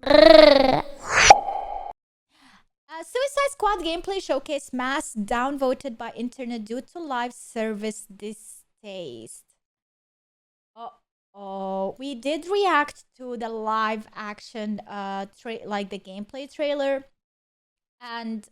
Suicide Squad gameplay showcase mass downvoted by internet due to live service distaste. Oh, we did react to the live action like the gameplay trailer, and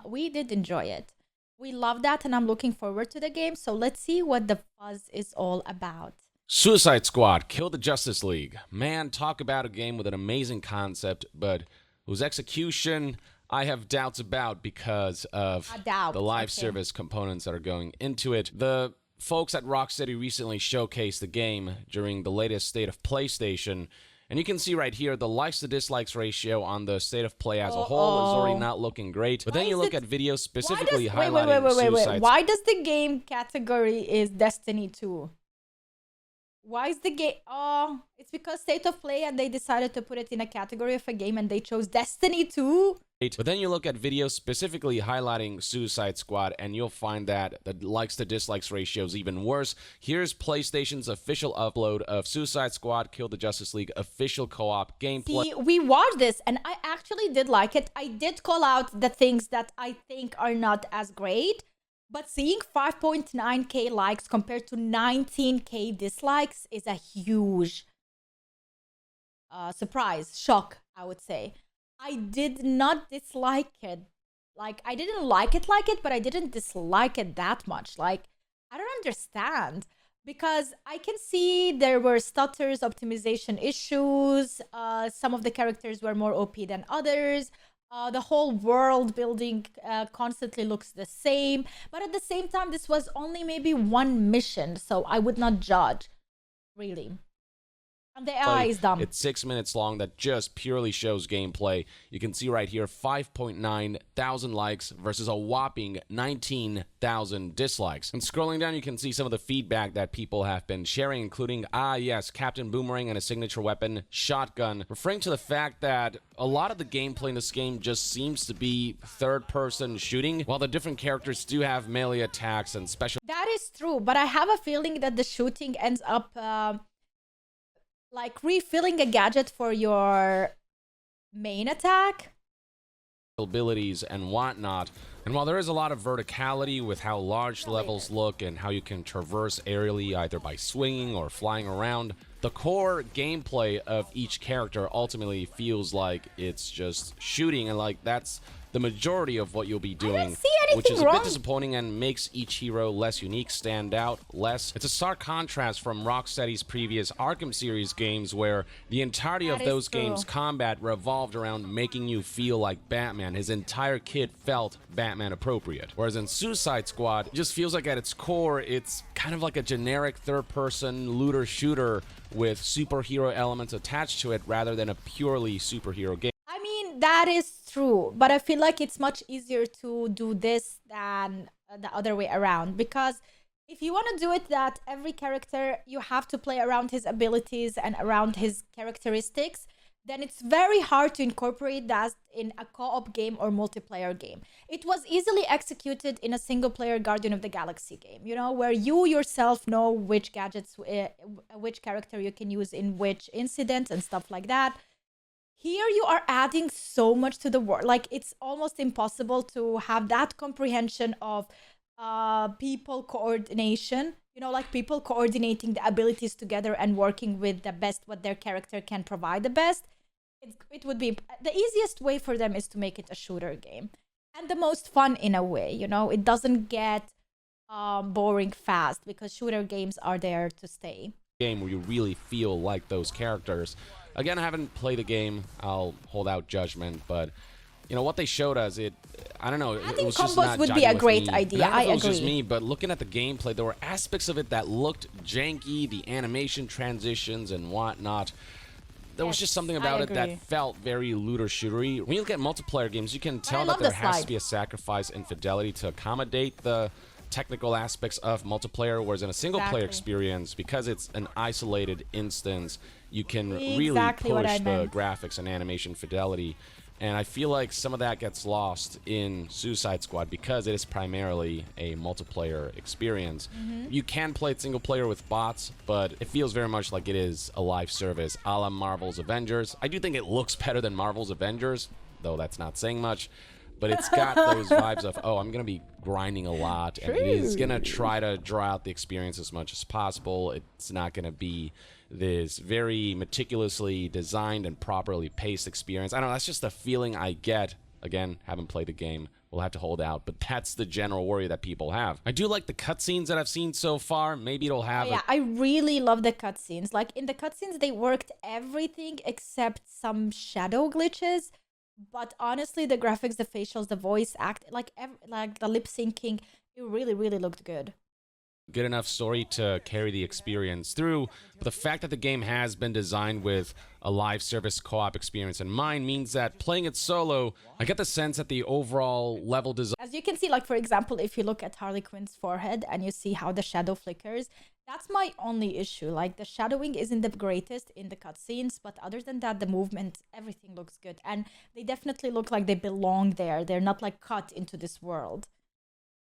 we did enjoy it. We love that, and I'm looking forward to the game. So let's see what the fuzz is all about. Suicide Squad, Kill the Justice League. Man, talk about a game with an amazing concept, but whose execution I have doubts about because of the live service components that are going into it. The folks at Rocksteady recently showcased the game during the latest State of PlayStation, and you can see right here the likes to dislikes ratio on the State of Play as a whole is already not looking great. But then you look at videos specifically highlighting Suicide. Why does the game category is Destiny 2? Why is the game... Oh, it's because State of Play and they decided to put it in a category of a game and they chose Destiny 2? But then you look at videos specifically highlighting Suicide Squad and you'll find that the likes to dislikes ratio is even worse. Here's PlayStation's official upload of Suicide Squad Kill the Justice League official co-op gameplay. See, we watched this and I actually did like it. I did call out the things that I think are not as great. But seeing 5.9k likes compared to 19k dislikes is a huge surprise, shock, I would say. I did not dislike it. Like, I didn't like it, but I didn't dislike it that much. Like, I don't understand. Because I can see there were stutters, optimization issues. Some of the characters were more OP than others. The whole world building constantly looks the same. But at the same time, this was only maybe one mission. So I would not judge, really. And the AI is dumb. It's 6 minutes long that just purely shows gameplay. You can see right here 5.9 thousand likes versus a whopping 19,000 dislikes. And scrolling down, you can see some of the feedback that people have been sharing, including, yes, Captain Boomerang and a signature weapon, shotgun, referring to the fact that a lot of the gameplay in this game just seems to be third-person shooting, while the different characters do have melee attacks and special... That is true, but I have a feeling that the shooting ends up... like refilling a gadget for your main attack abilities and whatnot. And while there is a lot of verticality with how large levels look and how you can traverse aerially either by swinging or flying around, the core gameplay of each character ultimately feels like it's just shooting, and like that's the majority of what you'll be doing, which is a bit disappointing and makes each hero less unique, stand out less. It's a stark contrast from Rocksteady's previous Arkham series games, where the entirety of those games' combat revolved around making you feel like Batman. His entire kit felt Batman appropriate. Whereas in Suicide Squad, it just feels like at its core, it's kind of like a generic third-person looter shooter with superhero elements attached to it rather than a purely superhero game. I mean, that is true, but I feel like it's much easier to do this than the other way around, because if you want to do it that every character you have to play around his abilities and around his characteristics, then it's very hard to incorporate that in a co-op game or multiplayer game. It was easily executed in a single-player Guardian of the Galaxy game, you know, where you yourself know which gadgets, which character you can use in which incident and stuff like that. Here you are adding so much to the world. Like, it's almost impossible to have that comprehension of people coordination, you know, like people coordinating the abilities together and working with the best what their character can provide the best. It would be the easiest way for them is to make it a shooter game, and the most fun in a way, you know. It doesn't get boring fast because shooter games are there to stay. Game where you really feel like those characters. Again, I haven't played the game. I'll hold out judgment, but you know what they showed us, I don't know. I think combos would be a great idea. I agree. It was just me, but looking at the gameplay, there were aspects of it that looked janky, the animation transitions and whatnot. There was just something about it that felt very looter-shootery. When you look at multiplayer games, you can tell that there has to be a sacrifice in fidelity to accommodate the technical aspects of multiplayer, whereas in a single-player experience, because it's an isolated instance, you can really push the graphics and animation fidelity. And I feel like some of that gets lost in Suicide Squad because it is primarily a multiplayer experience. You can play it single player with bots, but it feels very much like it is a live service a la Marvel's Avengers. I do think it looks better than Marvel's Avengers, though that's not saying much. But it's got those vibes of, oh, I'm going to be grinding a lot, and it is going to try to draw out the experience as much as possible. It's not going to be this very meticulously designed and properly paced experience. I don't know, that's just the feeling I get. Again, haven't played the game. We'll have to hold out, but that's the general worry that people have. I do like the cutscenes that I've seen so far. Maybe it'll have... Oh, yeah, I really love the cutscenes. Like, in the cutscenes, they worked everything except some shadow glitches. But honestly, the graphics, the facials, the voice act, like the lip syncing, it really, really looked good. Good enough story to carry the experience through, but the fact that the game has been designed with a live service co-op experience in mind means that playing it solo, I get the sense that the overall level design... As you can see, like, for example, if you look at Harley Quinn's forehead and you see how the shadow flickers, that's my only issue. Like, the shadowing isn't the greatest in the cutscenes, but other than that, the movement, everything looks good. And they definitely look like they belong there. They're not, like, cut into this world.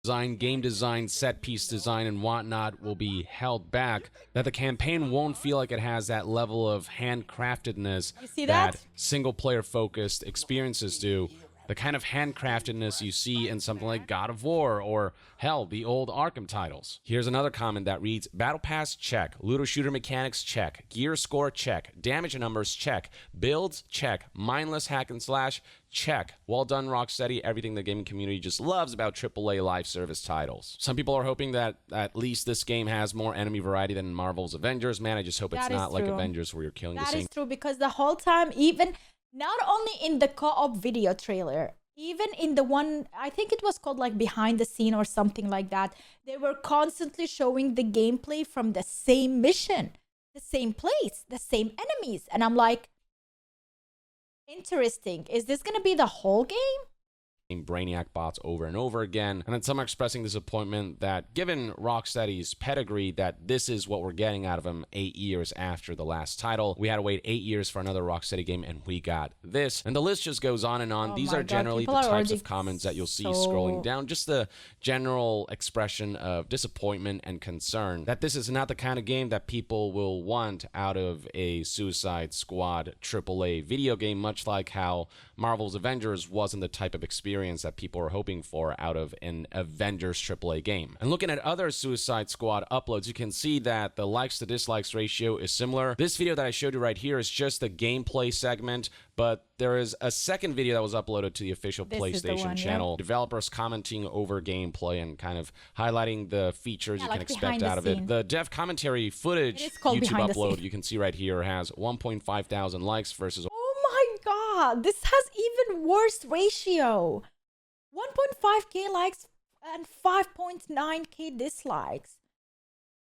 Game design, set piece design, and whatnot will be held back, that the campaign won't feel like it has that level of handcraftedness that single-player focused experiences do. The kind of handcraftedness you see in something like God of War or, hell, the old Arkham titles. Here's another comment that reads, Battle Pass, check. Looter shooter mechanics, check. Gear score, check. Damage numbers, check. Builds, check. Mindless hack and slash, check. Well done, Rocksteady. Everything the gaming community just loves about AAA live service titles. Some people are hoping that at least this game has more enemy variety than Marvel's Avengers. Man, I just hope it's not like Avengers where you're killing the same... That is true, because the whole time, even... Not only in the co-op video trailer, even in the one, I think it was called like behind the scene or something like that, they were constantly showing the gameplay from the same mission, the same place, the same enemies. And I'm like, interesting. Is this going to be the whole game? Brainiac bots over and over again, and then some are expressing disappointment that given Rocksteady's pedigree that this is what we're getting out of them 8 years after the last title. We had to wait 8 years for another Rocksteady game and we got this, and the list just goes on and on. Oh These are generally the types of comments that you'll see scrolling down, just the general expression of disappointment and concern that this is not the kind of game that people will want out of a Suicide Squad AAA video game, much like how Marvel's Avengers wasn't the type of experience that people are hoping for out of an Avengers AAA game. And looking at other Suicide Squad uploads, you can see that the likes to dislikes ratio is similar. This video that I showed you right here is just the gameplay segment, but there is a second video that was uploaded to the official PlayStation channel. Developers commenting over gameplay and kind of highlighting the features you can expect out of it. The dev commentary footage YouTube upload you can see right here has 1.5 thousand likes versus... Oh my god, this has even worse ratio. 1.5k likes and 5.9k dislikes.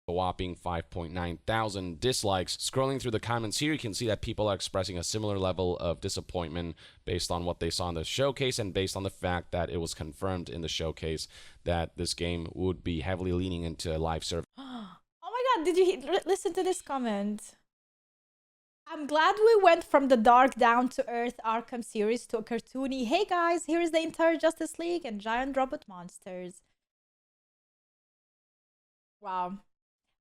A whopping 5.9 thousand dislikes. Scrolling through the comments here, you can see that people are expressing a similar level of disappointment based on what they saw in the showcase and based on the fact that it was confirmed in the showcase that this game would be heavily leaning into live service. Oh my god, did you listen to this comment? I'm glad we went from the dark down-to-earth Arkham series to a cartoony, hey guys, here is the entire Justice League and giant robot monsters. Wow.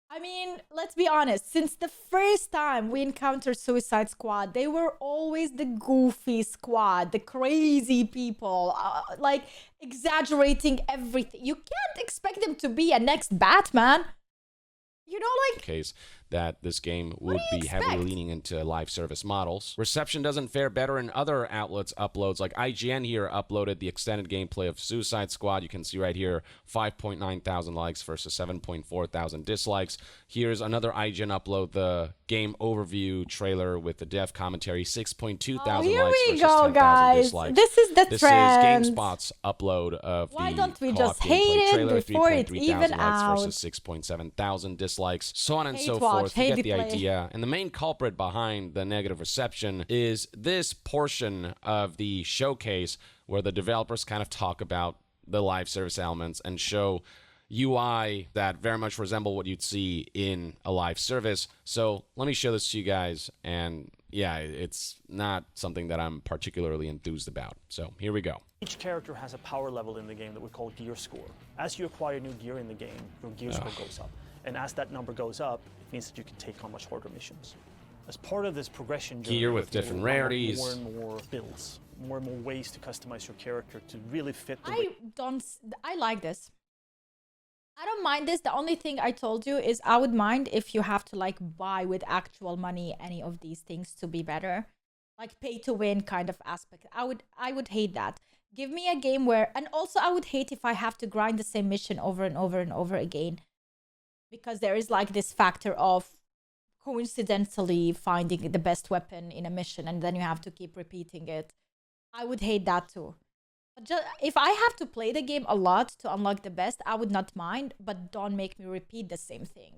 I mean, let's be honest, since the first time we encountered Suicide Squad, they were always the goofy squad, the crazy people, like exaggerating everything. You can't expect them to be a next Batman. You know, like... case that this game would be heavily leaning into live service models. Reception doesn't fare better in other outlets' uploads, like IGN here uploaded the extended gameplay of Suicide Squad. You can see right here 5.9 thousand likes versus 7.4 thousand dislikes. Here's another IGN upload, the game overview trailer with the dev commentary, 6.2 thousand likes versus 10,000 dislikes. This is the trend. This is GameSpot's upload of Why the don't we just hate it trailer, before it even out? versus 6.7 thousand dislikes, so on and so forth. You get the idea. And the main culprit behind the negative reception is this portion of the showcase where the developers kind of talk about the live service elements and show UI that very much resemble what you'd see in a live service. So let me show this to you guys, and yeah, it's not something that I'm particularly enthused about. So here we go. Each character has a power level in the game that we call gear score. As you acquire new gear in the game, your gear score goes up. And as that number goes up, it means that you can take on much harder missions. As part of this progression journey, Gear with different rarities. more and more builds, more and more ways to customize your character to really fit the I like this. I don't mind this. The only thing I told you is I would mind if you have to like buy with actual money any of these things to be better. Like pay to win kind of aspect. I would hate that. Give me a game where, and also I would hate if I have to grind the same mission over and over and over again. Because there is like this factor of coincidentally finding the best weapon in a mission and then you have to keep repeating it. I would hate that too. But if I have to play the game a lot to unlock the best, I would not mind, but don't make me repeat the same thing.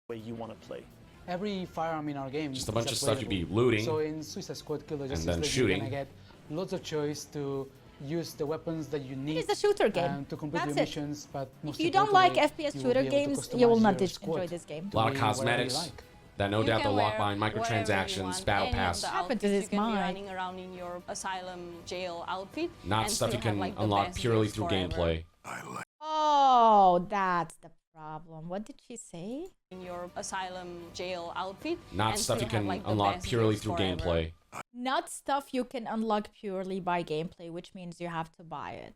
way you want to play. Every firearm in our game Just a bunch is of stuff you'd be upgradable. looting. So in Suicide Squad Killer Justice then League, shooting. you're gonna get lots of choice to use the weapons that you need. It's a shooter game. To complete That's your it. missions, but most If you don't like importantly, FPS you will shooter be able to games, you will customize not your enjoy squad this game. A lot of to whatever you cosmetics like. that no You doubt can they'll lock wear behind whatever you microtransactions, want, battle any of pass. the Happened to outfits. this You can be mine. running around in your asylum jail outfit. Not and stuff you still have, can like, the unlock best purely gears through forever. gameplay. Oh, that's the problem. What did she say? In your asylum jail outfit. Not and stuff you still have, can like, the unlock best purely gears through forever. gameplay. Not stuff you can unlock purely by gameplay, which means you have to buy it.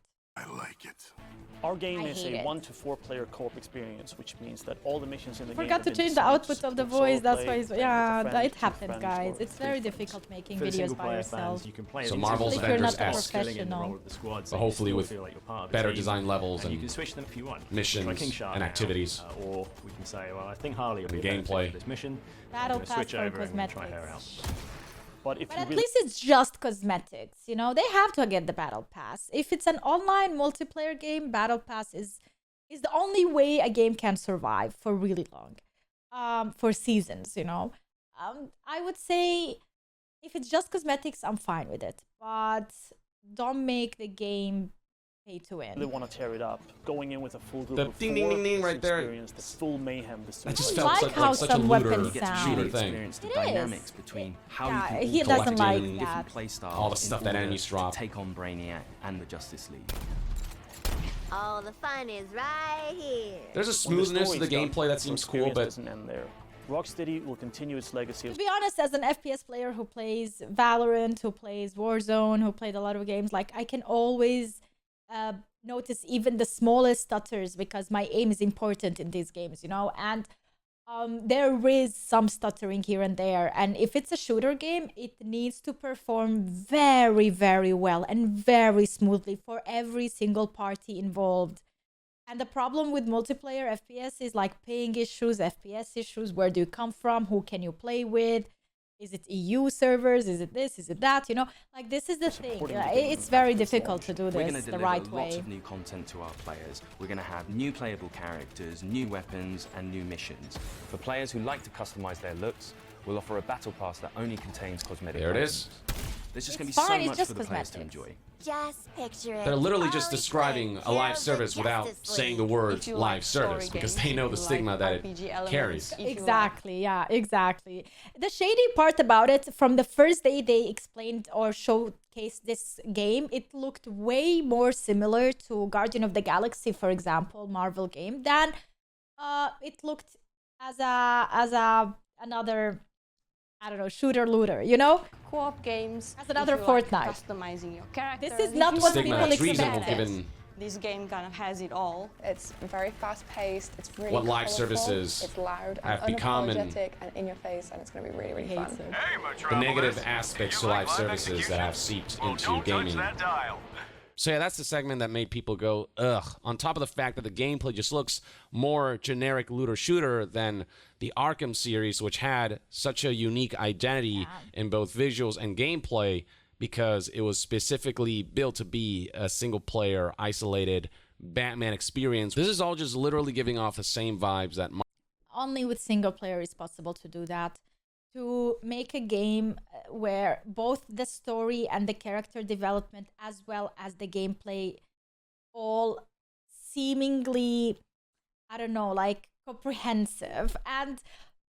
Our game I is hate a it. 1 to 4 player co-op experience, which means that all the missions in the game Forgot have to been change the designed output of the for solo voice. That's play, why it's, playing with a yeah, friend, it two happens, friends, guys. or It's three very friends. difficult making For the videos single by player yourself. fans, you can play So it Marvel's Especially if you're not a Avengers-esque. professional. But hopefully with better design levels and you and can switch them if you want. missions Try King Shark and now, activities. Or we can say, well, I think Harley will be a better fit gameplay. for this mission. Battle I'm gonna pass switch for over and try her out. cosmetics. But if But you at really least it's just cosmetics, you know? They have to get the battle pass. If it's an online multiplayer game, battle pass is the only way a game can survive for really long. For seasons, you know? I would say if it's just cosmetics, I'm fine with it. But don't make the game pay to really win. want to tear it up, going in with a full group The of ding, 4 ding, ding, ding to right there. experience the full mayhem, the That just suicide. felt like such, how like such a some looter weapons You get to sound. shooter really thing. experience the It dynamics is. between how Yeah, you can he all doesn't collect like different that. play styles All the stuff in that order enemies to drop. take on Brainiac and the Justice League. All the fun is right here. There's a When the smoothness to the story's done, gameplay that the seems cool, experience but doesn't end there. Rocksteady will continue its legacy To of be honest, as an FPS player who plays Valorant, who plays Warzone, who played a lot of games, like I can always notice even the smallest stutters because my aim is important in these games, you know? And there is some stuttering here and there. And if it's a shooter game, it needs to perform very, very well and very smoothly for every single party involved. And the problem with multiplayer FPS is like ping issues, FPS issues. Where do you come from? Who can you play with? Is it EU servers? Is it this? Is it that? You know, like this is the thing. Supporting the game It's very after its difficult to launch. do We're going to this the deliver right lots way. of new content to our players. We're going to have new playable characters, new weapons, and new missions. For players who like to customize their looks, we'll offer a battle pass that only contains cosmetic there it items. is. There's just going It's to be fine, so it's much just for the players to cosmetics. enjoy. Just picture it. They're literally just Harley describing Quinn, a live hero of the service without Justice saying the League. word If you live like story service because games, they know the if you stigma like that it RPG elements, carries. if you like- Exactly, yeah, exactly. The shady part about it, from the first day they explained or showcased this game, it looked way more similar to Guardian of the Galaxy, for example, Marvel game, than it looked as another, I don't know, shooter looter, you know? Co-op games. As another if you like Fortnite. customizing your character. This is not what Stigma, people it's reasonable expected. given This game kind of has it all. It's very fast-paced. It's really what live colourful, services It's loud have and become and unapologetic and in your face, and it's going to be really, really Hates fun. it. the negative aspects to live services that have seeped into gaming. So yeah, that's the segment that made people go, ugh. On top of the fact that the gameplay just looks more generic looter shooter than the Arkham series, which had such a unique identity in both visuals and gameplay because it was specifically built to be a single player, isolated Batman experience. This is all just literally giving off the same vibes that Only with single player is possible to do that. To make a game where both the story and the character development as well as the gameplay all seemingly, I don't know, like comprehensive. And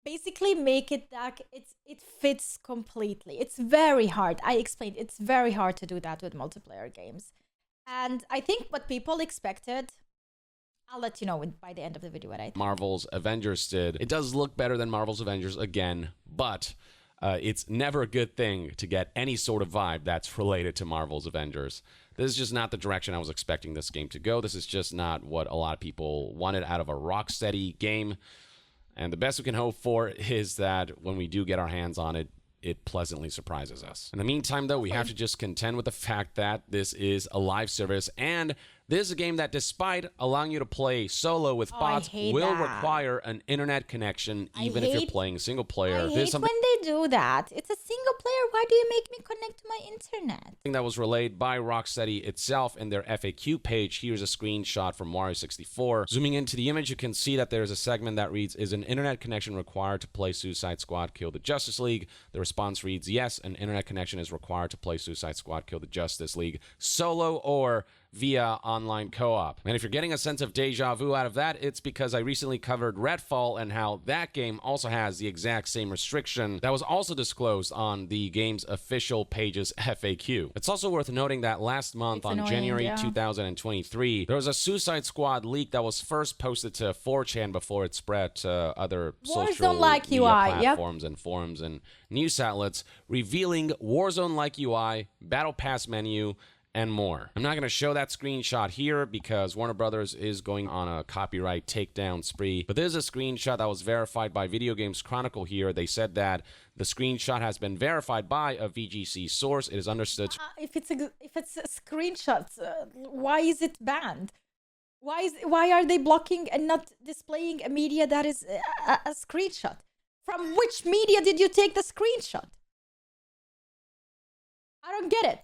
basically make it that it fits completely. It's very hard. I explained it's very hard to do that with multiplayer games. And I think what people expected, I'll let you know by the end of the video what I think. Marvel's Avengers did. It does look better than Marvel's Avengers again, but it's never a good thing to get any sort of vibe that's related to Marvel's Avengers. This is just not the direction I was expecting this game to go. This is just not what a lot of people wanted out of a Rocksteady game. And the best we can hope for is that when we do get our hands on it, it pleasantly surprises us. In the meantime, though, we have to just contend with the fact that this is a live service, and this is a game that, despite allowing you to play solo with bots, will require an internet connection, even if you're playing single player. I hate when they do that. It's a single player. Why do you make me connect to my internet? That was relayed by Rocksteady itself in their FAQ page. Here's a screenshot from Wario 64. Zooming into the image, you can see that there's a segment that reads, "Is an internet connection required to play Suicide Squad Kill the Justice League?" The response reads, "Yes, an internet connection is required to play Suicide Squad Kill the Justice League solo or via online co-op." And if you're getting a sense of deja vu out of that, it's because I recently covered Redfall and how that game also has the exact same restriction that was also disclosed on the game's official page's FAQ. It's also worth noting that last month, on January 2023, there was a Suicide Squad leak that was first posted to 4chan before it spread to other social media platforms and forums and news outlets, revealing Warzone-like UI, Battle Pass menu, and more. I'm not going to show that screenshot here because Warner Brothers is going on a copyright takedown spree, but there's a screenshot that was verified by Video Games Chronicle here. They said that the screenshot has been verified by a VGC source. It is understood. If it's a screenshot, why is it banned? Why are they blocking and not displaying a media that is a screenshot? From which media did you take the screenshot? I don't get it.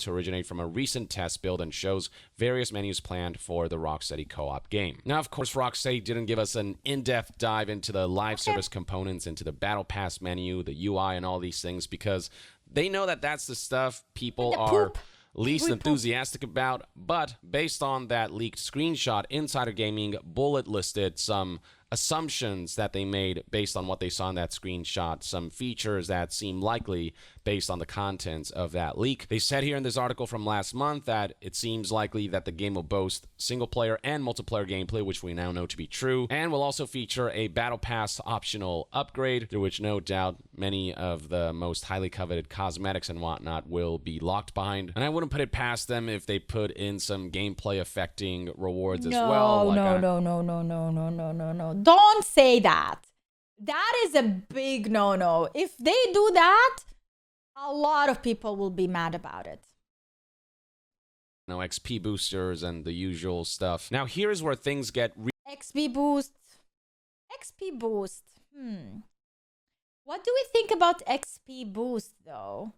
To originate from a recent test build and shows various menus planned for the Rocksteady co-op game. Now, of course, Rocksteady didn't give us an in-depth dive into the live service components, into the Battle Pass menu, the UI, and all these things, because they know that that's the stuff people are least enthusiastic about. But based on that leaked screenshot, Insider Gaming bullet listed some assumptions that they made based on what they saw in that screenshot, some features that seem likely based on the contents of that leak. They said here in this article from last month that it seems likely that the game will boast single-player and multiplayer gameplay, which we now know to be true, and will also feature a Battle Pass optional upgrade, through which no doubt many of the most highly coveted cosmetics and whatnot will be locked behind. And I wouldn't put it past them if they put in some gameplay affecting rewards as well. No. Don't say that. That is a big no-no. If they do that, a lot of people will be mad about it. No XP boosters and the usual stuff. Now here's where things get XP boost. What do we think about XP boost though?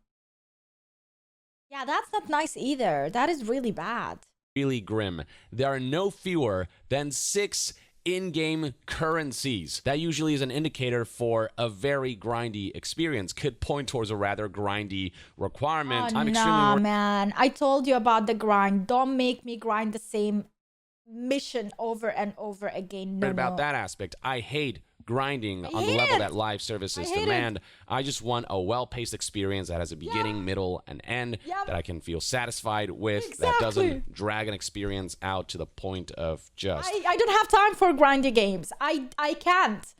Yeah, that's not nice either. That is really bad. Really grim. There are no fewer than 6 in-game currencies. That usually is an indicator for a very grindy experience. Could point towards a rather grindy requirement. Oh, nah, man. I told you about the grind. Don't make me grind the same mission over and over again. No, about that aspect. I hate grinding on the level that live services demand. I just want a well-paced experience that has a beginning, middle, and end that I can feel satisfied with, that doesn't drag an experience out to the point of just... I don't have time for grindy games. I can't.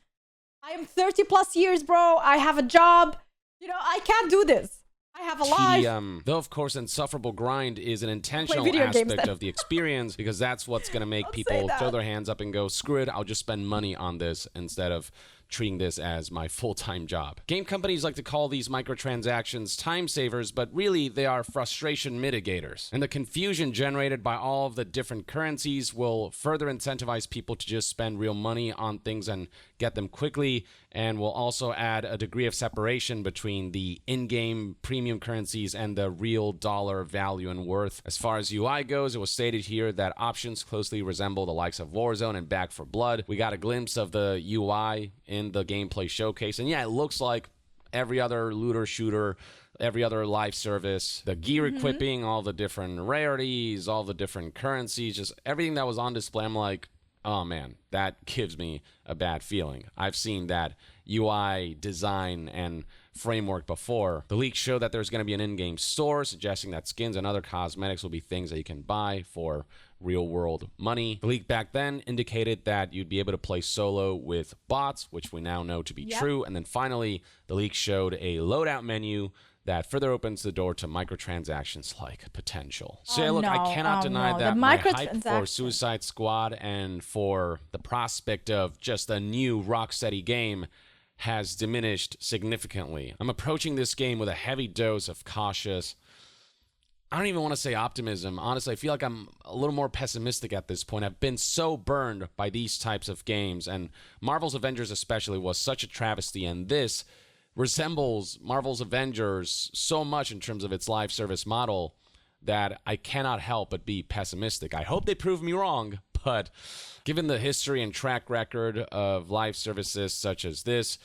I am 30 plus years, bro. I have a job. You know, I can't do this. I have a life. Though, of course, insufferable grind is an intentional aspect of the experience, because that's what's going to make people throw their hands up and go, screw it, I'll just spend money on this instead of treating this as my full-time job. Game companies like to call these microtransactions time savers, but really they are frustration mitigators. And the confusion generated by all of the different currencies will further incentivize people to just spend real money on things and get them quickly, and will also add a degree of separation between the in-game premium currencies and the real dollar value and worth. As far as UI goes, it was stated here that options closely resemble the likes of Warzone and Back 4 Blood. We got a glimpse of the UI in the gameplay showcase, and yeah, it looks like every other looter shooter, every other live service. The gear equipping, all the different rarities, all the different currencies, just everything that was on display. I'm like, oh man, that gives me a bad feeling. I've seen that UI design and framework before. The leak showed that there's going to be an in-game store, suggesting that skins and other cosmetics will be things that you can buy for real-world money. The leak back then indicated that you'd be able to play solo with bots, which we now know to be true. And then finally, the leak showed a loadout menu that further opens the door to microtransactions-like potential. So yeah, look, I cannot deny that my hype for Suicide Squad and for the prospect of just a new Rocksteady game has diminished significantly. I'm approaching this game with a heavy dose of cautious, I don't even want to say optimism. Honestly, I feel like I'm a little more pessimistic at this point. I've been so burned by these types of games, and Marvel's Avengers especially was such a travesty, and this resembles Marvel's Avengers so much in terms of its live service model that I cannot help but be pessimistic. I hope they prove me wrong, but given the history and track record of live services such as this,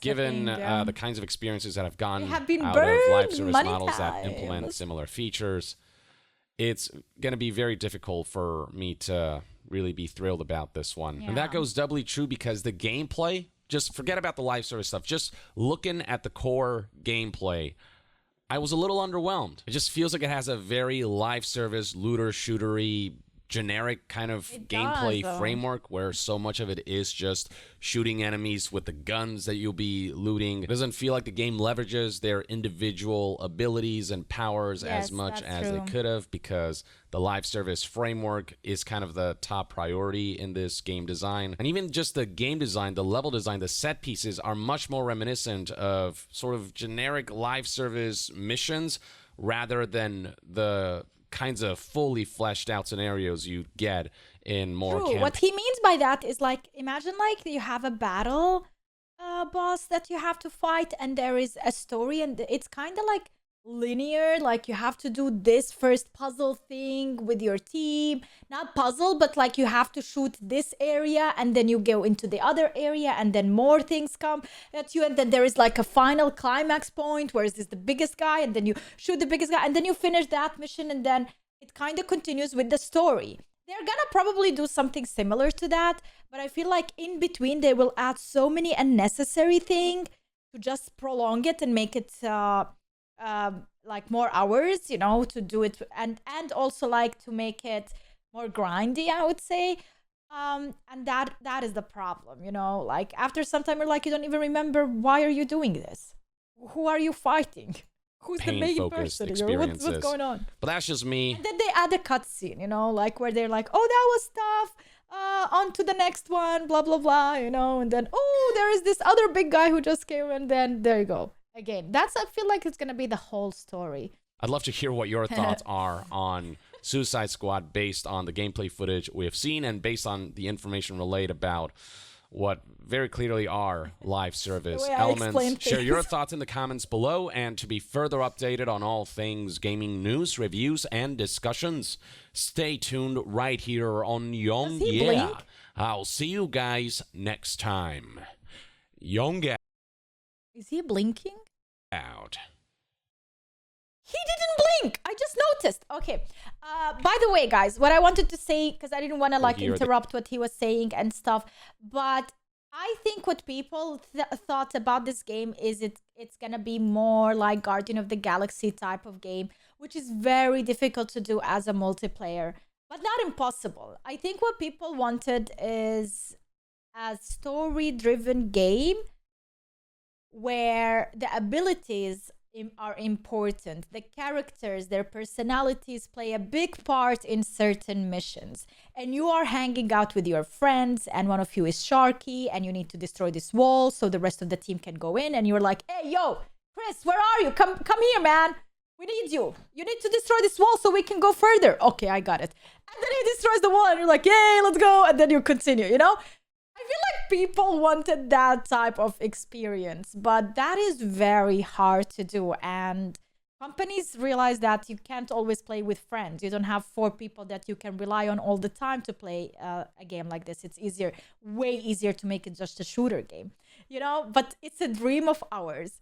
given the kinds of experiences that have gone out of live service models that implement similar features, it's going to be very difficult for me to really be thrilled about this one. And that goes doubly true because the gameplay, just forget about the live service stuff, just looking at the core gameplay, I was a little underwhelmed. It just feels like it has a very live service, looter, shootery, generic kind of gameplay framework where so much of it is just shooting enemies with the guns that you'll be looting. It doesn't feel like the game leverages their individual abilities and powers as much as they could have, because the live service framework is kind of the top priority in this game design. And even just the game design, the level design, the set pieces are much more reminiscent of sort of generic live service missions rather than the kinds of fully fleshed out scenarios you get in more What he means by that is, like, imagine like you have a battle boss that you have to fight, and there is a story, and it's kind of like linear, like you have to do this first puzzle thing with your team, not puzzle, but like you have to shoot this area, and then you go into the other area, and then more things come at you, and then there is like a final climax point where is this the biggest guy, and then you shoot the biggest guy, and then you finish that mission, and then it kind of continues with the story. They're gonna probably do something similar to that, but I feel like in between they will add so many unnecessary things to just prolong it and make it like more hours, you know, to do it, and also like to make it more grindy, I would say. And that is the problem, you know, like after some time you're like, you don't even remember, why are you doing this? Who are you fighting? Who's the main person? What's going on? But that's just me. And then they add a cutscene, you know, like where they're like, oh, that was tough. On to the next one, blah, blah, blah, you know, and then, oh, there is this other big guy who just came, and then there you go. Again, I feel like it's going to be the whole story. I'd love to hear what your thoughts are on Suicide Squad based on the gameplay footage we have seen and based on the information relayed about what very clearly are live service elements. Share your thoughts in the comments below, and to be further updated on all things gaming news, reviews, and discussions, stay tuned right here on Young Yeah. I'll see you guys next time. Young Yeah. Is he blinking? Out. He didn't blink. I just noticed. Okay. By the way, guys, what I wanted to say, because I didn't want to like interrupt what he was saying and stuff, but I think what people thought about this game is it's gonna be more like Guardian of the Galaxy type of game, which is very difficult to do as a multiplayer, but not impossible. I think what people wanted is a story-driven game where the abilities are important. The characters, their personalities play a big part in certain missions. And you are hanging out with your friends, and one of you is Sharky, and you need to destroy this wall so the rest of the team can go in. And you're like, hey, yo, Chris, where are you? Come here, man. We need you. You need to destroy this wall so we can go further. Okay, I got it. And then he destroys the wall, and you're like, yay, let's go. And then you continue, you know? I feel like people wanted that type of experience, but that is very hard to do. And companies realize that you can't always play with friends. You don't have 4 people that you can rely on all the time to play a game like this. It's easier, way easier to make it just a shooter game, you know? But it's a dream of ours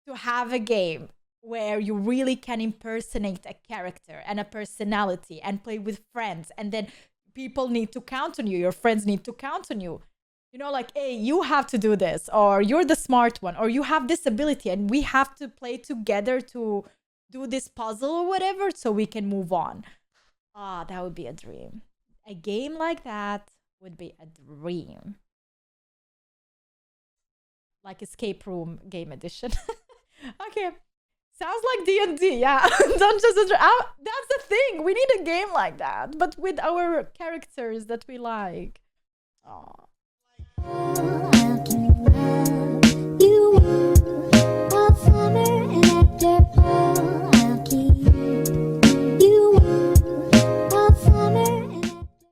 to have a game where you really can impersonate a character and a personality and play with friends. And then people need to count on you. Your friends need to count on you. You know, like, hey, you have to do this, or you're the smart one, or you have this ability, and we have to play together to do this puzzle or whatever so we can move on. Ah, that would be a dream. A game like that would be a dream. Like escape room game edition. Okay. Sounds like D&D, yeah. Dungeons and Dragons. That's the thing. We need a game like that, but with our characters that we like. Aww.